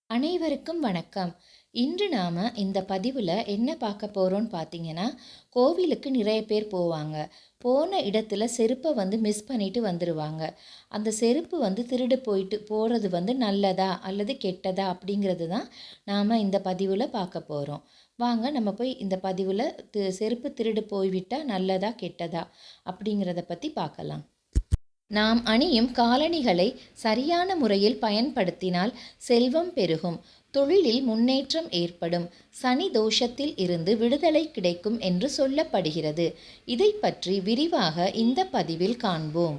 அனைவருக்கும் வணக்கம். இன்று நாம இந்த பதிவுல என்ன பார்க்க போறோம்னு பார்த்தீங்கன்னா, கோவிலுக்கு நிறைய பேர் போவாங்க. போன இடத்துல செருப்ப மிஸ் பண்ணிட்டு வந்துருவாங்க. அந்த செருப்பு திருடு போறது நல்லதா அல்லது கெட்டதா அப்படிங்கிறது தான் நாம இந்த பதிவுல பார்க்க போறோம். வாங்க நம்ம போய் இந்த பதிவுல செருப்பு திருடு போய்விட்டா நல்லதா கெட்டதா அப்படிங்கிறத பத்தி பார்க்கலாம். நாம் அணியும் காலணிகளை சரியான முறையில் பயன்படுத்தினால் செல்வம் பெருகும், தொழிலில் முன்னேற்றம் ஏற்படும், சனி தோஷத்தில் இருந்து விடுதலை கிடைக்கும் என்று சொல்லப்படுகிறது. இதை பற்றி விரிவாக இந்த பதிவில் காண்போம்.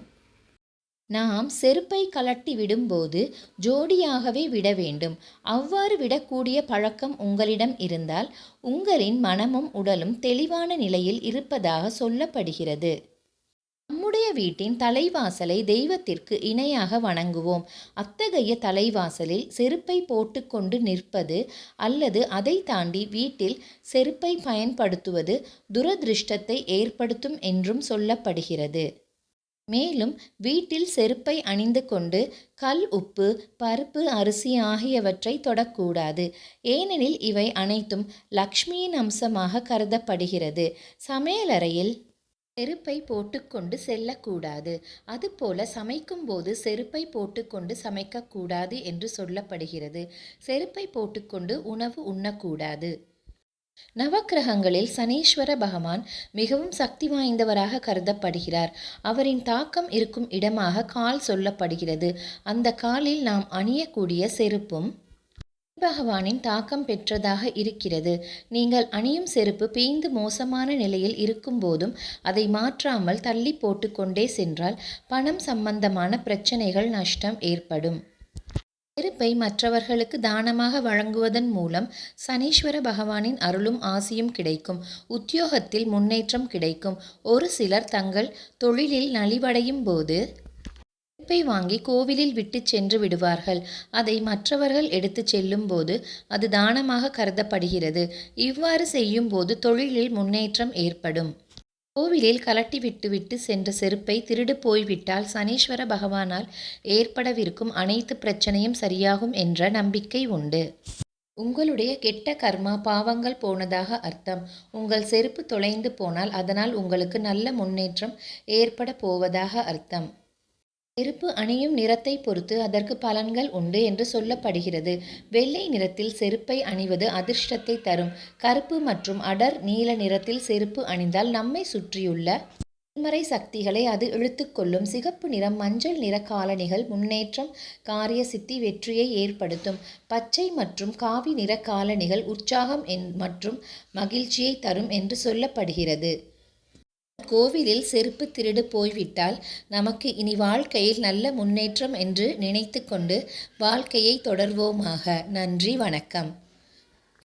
நாம் செருப்பை கழட்டி விடும்போது ஜோடியாகவே விட வேண்டும். அவ்வாறு விடக்கூடிய பழக்கம் உங்களிடம் இருந்தால் உங்களின் மனமும் உடலும் தெளிவான நிலையில் இருப்பதாக சொல்லப்படுகிறது. நம்முடைய வீட்டின் தலைவாசலை தெய்வத்திற்கு இணையாக வணங்குவோம். அத்தகைய தலைவாசலில் செருப்பை போட்டுக்கொண்டு நிற்பது அல்லது அதை தாண்டி வீட்டில் செருப்பை பயன்படுத்துவது துரதிருஷ்டத்தை ஏற்படுத்தும் என்றும் சொல்லப்படுகிறது. மேலும் வீட்டில் செருப்பை அணிந்து கொண்டு கல், உப்பு, பருப்பு, அரிசி ஆகியவற்றை தொடக்கூடாது. ஏனெனில் இவை அனைத்தும் லக்ஷ்மியின் அம்சமாக கருதப்படுகிறது. சமையலறையில் செருப்பை போட்டுக்கொண்டு செல்லக்கூடாது. அதுபோல சமைக்கும்போது செருப்பை போட்டுக்கொண்டு சமைக்கக்கூடாது என்று சொல்லப்படுகிறது. செருப்பை போட்டுக்கொண்டு உணவு உண்ணக்கூடாது. நவக்கிரகங்களில் சனீஸ்வர பகவான் மிகவும் சக்தி வாய்ந்தவராக கருதப்படுகிறார். அவரின் தாக்கம் இருக்கும் இடமாக கால் சொல்லப்படுகிறது. அந்த காலில் நாம் அணியக்கூடிய செருப்பும் பகவானின் தாக்கம் பெற்றதாக இருக்கிறது. நீங்கள் அணியும் செருப்பு பீய்ந்து மோசமான நிலையில் இருக்கும் போதும் அதை மாற்றாமல் தள்ளி போட்டுக்கொண்டே சென்றால் பணம் சம்பந்தமான பிரச்சனைகள், நஷ்டம் ஏற்படும். செருப்பை மற்றவர்களுக்கு தானமாக வழங்குவதன் மூலம் சனீஸ்வர பகவானின் அருளும் ஆசியும் கிடைக்கும். உத்தியோகத்தில் முன்னேற்றம் கிடைக்கும். ஒரு சிலர் தங்கள் தொழிலில் நலிவடையும் போது செருப்பை வாங்கி கோவிலில் விட்டு சென்று விடுவார்கள். அதை மற்றவர்கள் எடுத்து செல்லும் போது அது தானமாக கருதப்படுகிறது. இவ்வாறு செய்யும் போது தொழிலில் முன்னேற்றம் ஏற்படும். கோவிலில் கலட்டி விட்டுவிட்டு சென்ற செருப்பை திருடு போய்விட்டால் சனீஸ்வர பகவானால் ஏற்படவிருக்கும் அனைத்து பிரச்சனையும் சரியாகும் என்ற நம்பிக்கை உண்டு. உங்களுடைய கெட்ட கர்மா, பாவங்கள் போனதாக அர்த்தம். உங்கள் செருப்பு தொலைந்து போனால் அதனால் உங்களுக்கு நல்ல முன்னேற்றம் ஏற்பட போவதாக அர்த்தம். செருப்பு அணியும் நிறத்தை பொறுத்து அதற்கு பலன்கள் உண்டு என்று சொல்லப்படுகிறது. வெள்ளை நிறத்தில் செருப்பை அணிவது அதிர்ஷ்டத்தை தரும். கருப்பு மற்றும் அடர் நீல நிறத்தில் செருப்பு அணிந்தால் நம்மை சுற்றியுள்ள எதிர்மறை சக்திகளை அது இழுத்துக்கொள்ளும். சிகப்பு நிறம், மஞ்சள் நிற காலணிகள் முன்னேற்றம், காரிய சித்தி, வெற்றியை ஏற்படுத்தும். பச்சை மற்றும் காவி நிற காலணிகள் உற்சாகம் மற்றும் மகிழ்ச்சியை தரும் என்று சொல்லப்படுகிறது. கோவிலில் செருப்பு திருடு போய்விட்டால் நமக்கு இனி வாழ்க்கையில் நல்ல முன்னேற்றம் என்று நினைத்து கொண்டு வாழ்க்கையை தொடர்வோமாக. நன்றி, வணக்கம்.